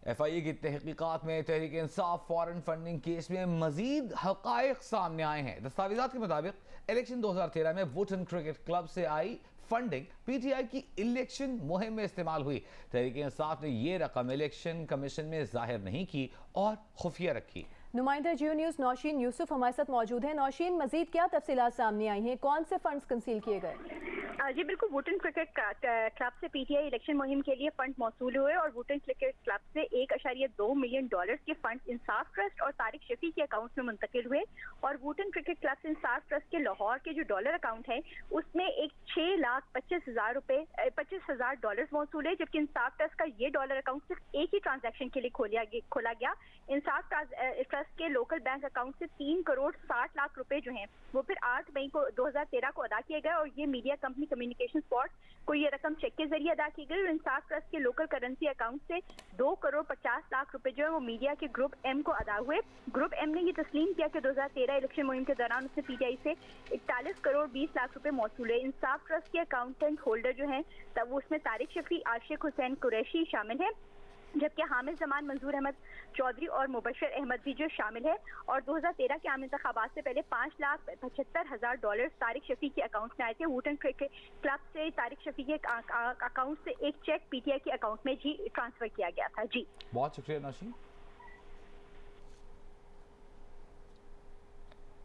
F آئی اے کی تحقیقات میں Tehreek Insaf foreign funding case میں مزید حقائق سامنے آئے ہیں۔ دستاویزات کے مطابق الیکشن 2013 میں ووٹن کرکٹ کلب سے آئی فنڈنگ پی ٹی آئی کی الیکشن مہم میں استعمال ہوئی۔ تحریک انصاف نے یہ رقم الیکشن کمیشن میں ظاہر نہیں کی اور خفیہ رکھی۔ نمائندہ جیو نیوز نوشین یوسف ہمارے ساتھ موجود ہیں۔ نوشین، مزید کیا تفصیلات سامنے آئی ہیں؟ کون سے فنڈز کنسیل کیے گئے؟ جی بالکل، ووٹن کرکٹ کلب سے پی ٹی آئی الیکشن مہم کے لیے فنڈ موصول ہوئے اور ووٹن کرکٹ کلب سے $1.2 ملین کے فنڈ انصاف ٹرسٹ اور طارق شفیع کے اکاؤنٹ میں منتقل ہوئے، اور ووٹن کرکٹ کلب سے انصاف ٹرسٹ کے لاہور کے جو ڈالر اکاؤنٹ ہے اس میں ایک $6,25,000 موصول ہے، جبکہ انصاف ٹرسٹ کا یہ ڈالر اکاؤنٹ صرف ایک ہی ٹرانزیکشن کے لیے کھولا گیا۔ انصاف ٹرسٹ کے لوکل بینک اکاؤنٹ سے 3,60,00,000 روپے جو ہیں وہ پھر 8 مئی 2013 کو ادا کیے گئے، اور یہ میڈیا کمپنی کمیونیکیشن سپورٹ کو یہ رقم چیک کے ذریعے ادا کی گئی، اور انصاف ٹرسٹ کے لوکل کرنسی اکاؤنٹ سے 2,50,00,000 روپے جو ہے وہ میڈیا کے گروپ ایم کو ادا ہوئے۔ گروپ ایم نے یہ تسلیم کیا کہ 2013 الیکشن مہم کے دوران اس نے پی ٹی آئی سے 41,20,00,000 روپے موصول ہے۔ انصاف ٹرسٹ کے اکاؤنٹنٹ ہولڈر جو ہیں تب وہ اس میں طارق شفیع، عاشق حسین قریشی شامل ہیں، جبکہ حامد زمان، منظور احمد چودھری اور مبشر احمد بھی جو شامل ہے۔ اور 2013 کے عام انتخابات سے پہلے $5,75,000 طارق شفیع کے اکاؤنٹ میں آئے تھے۔ ووٹن کرکٹ کلب سے طارق شفیع کے اکاؤنٹ سے ایک چیک پی ٹی آئی کے اکاؤنٹ میں جی ٹرانسفر کیا گیا تھا۔ جی بہت شکریہ نوشین۔